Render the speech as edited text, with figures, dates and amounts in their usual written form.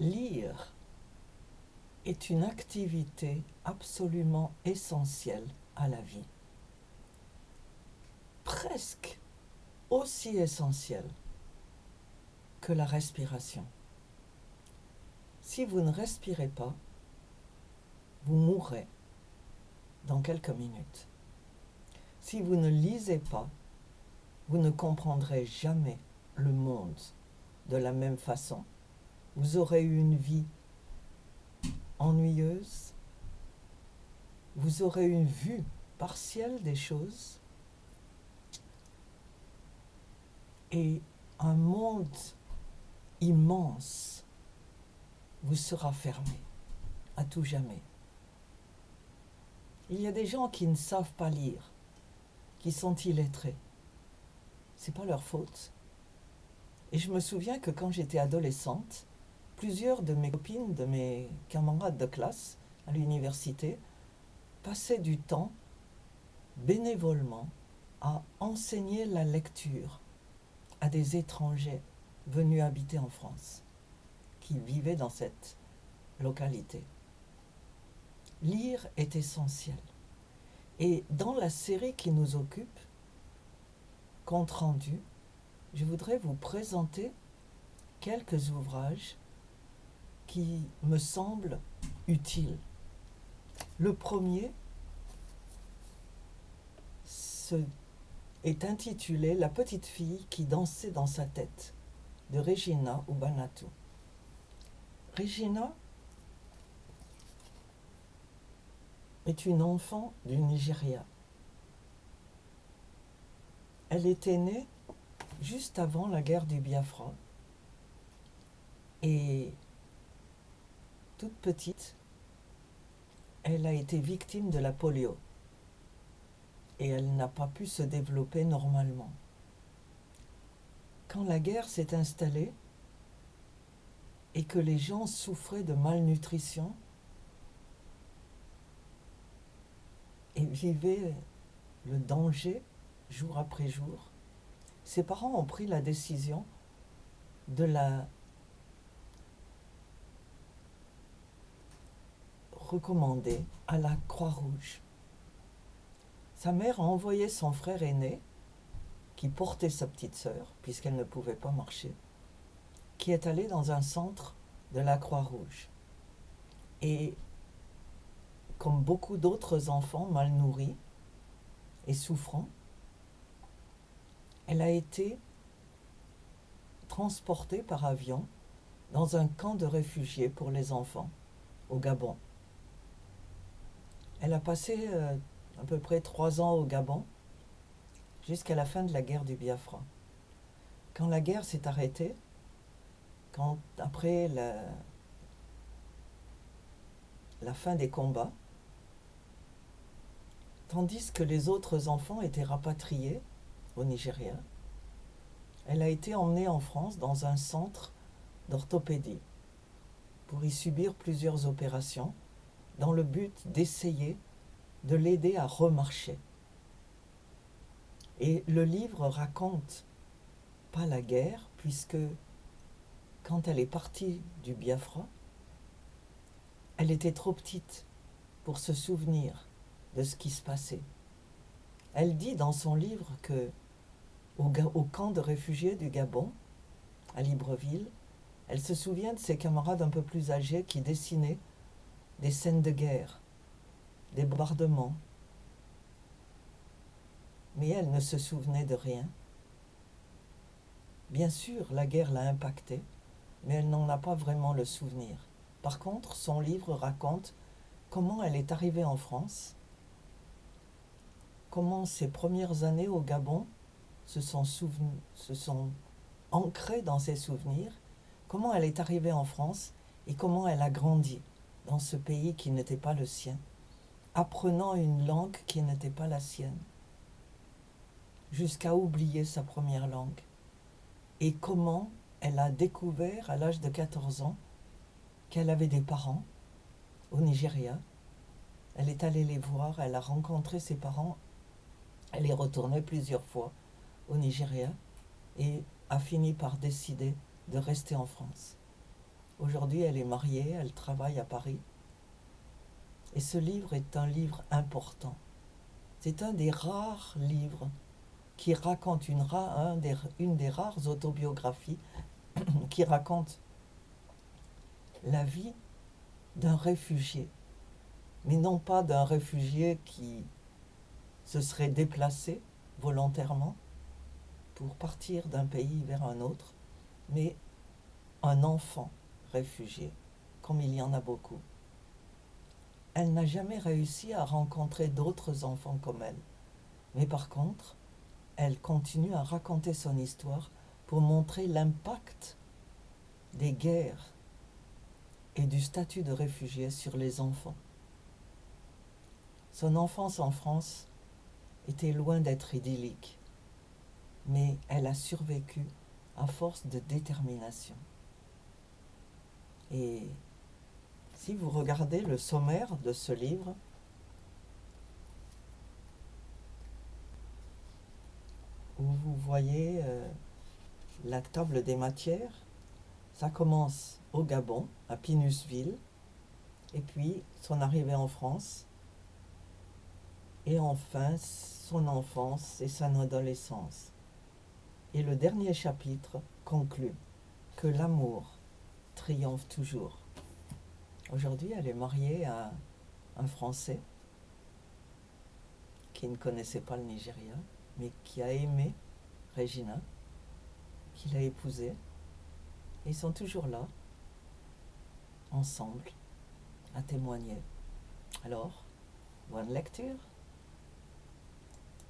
Lire est une activité absolument essentielle à la vie. Presque aussi essentielle que la respiration. Si vous ne respirez pas, vous mourrez dans quelques minutes. Si vous ne lisez pas, vous ne comprendrez jamais le monde de la même façon. Vous aurez eu une vie ennuyeuse, vous aurez une vue partielle des choses et un monde immense vous sera fermé à tout jamais. Il y a des gens qui ne savent pas lire, qui sont illettrés. C'est pas leur faute. Et je me souviens que quand j'étais adolescente, plusieurs de mes copines, de mes camarades de classe à l'université, passaient du temps bénévolement à enseigner la lecture à des étrangers venus habiter en France, qui vivaient dans cette localité. Lire est essentiel. Et dans la série qui nous occupe, Compte rendu, je voudrais vous présenter quelques ouvrages qui me semblent utiles. Le premier est intitulé La petite fille qui dansait dans sa tête de Regina Ubanatu. Regina est une enfant du Nigeria. Elle était née juste avant la guerre du Biafra et toute petite, elle a été victime de la polio et elle n'a pas pu se développer normalement. Quand la guerre s'est installée et que les gens souffraient de malnutrition et vivaient le danger jour après jour, ses parents ont pris la décision de la recommander à la Croix-Rouge. Sa mère a envoyé son frère aîné, qui portait sa petite sœur, puisqu'elle ne pouvait pas marcher, qui est allé dans un centre de la Croix-Rouge. Et comme beaucoup d'autres enfants mal nourris et souffrants, elle a été transportée par avion dans un camp de réfugiés pour les enfants au Gabon. Elle a passé à peu près 3 ans au Gabon jusqu'à la fin de la guerre du Biafra. Quand la guerre s'est arrêtée, après la fin des combats, tandis que les autres enfants étaient rapatriés au Nigeria, elle a été emmenée en France dans un centre d'orthopédie pour y subir plusieurs opérations dans le but d'essayer de l'aider à remarcher. Et le livre raconte pas la guerre, puisque quand elle est partie du Biafra, elle était trop petite pour se souvenir de ce qui se passait. Elle dit dans son livre que au camp de réfugiés du Gabon, à Libreville, elle se souvient de ses camarades un peu plus âgés qui dessinaient des scènes de guerre, des bombardements. Mais elle ne se souvenait de rien. Bien sûr, la guerre l'a impactée, mais elle n'en a pas vraiment le souvenir. Par contre, son livre raconte comment elle est arrivée en France, comment ses premières années au Gabon se sont ancrées dans ses souvenirs, comment elle est arrivée en France et comment elle a grandi dans ce pays qui n'était pas le sien, apprenant une langue qui n'était pas la sienne, jusqu'à oublier sa première langue. Et comment elle a découvert à l'âge de 14 ans qu'elle avait des parents au Nigeria. Elle est allée les voir, elle a rencontré ses parents, elle est retournée plusieurs fois au Nigeria et a fini par décider de rester en France. Aujourd'hui, elle est mariée, elle travaille à Paris. Et ce livre est un livre important. C'est un des rares livres qui raconte une des rares autobiographies qui raconte la vie d'un réfugié, mais non pas d'un réfugié qui se serait déplacé volontairement pour partir d'un pays vers un autre, mais un enfant réfugié, comme il y en a beaucoup. Elle n'a jamais réussi à rencontrer d'autres enfants comme elle, mais par contre, elle continue à raconter son histoire pour montrer l'impact des guerres et du statut de réfugié sur les enfants. Son enfance en France était loin d'être idyllique, mais elle a survécu à force de détermination. Et si vous regardez le sommaire de ce livre, où vous voyez la table des matières, ça commence au Gabon, à Pinusville, et puis son arrivée en France, et enfin son enfance et son adolescence. Et le dernier chapitre conclut que l'amour triomphe toujours. Aujourd'hui, elle est mariée à un Français qui ne connaissait pas le Nigeria, mais qui a aimé Regina, qui l'a épousée. Et ils sont toujours là, ensemble, à témoigner. Alors, bonne lecture!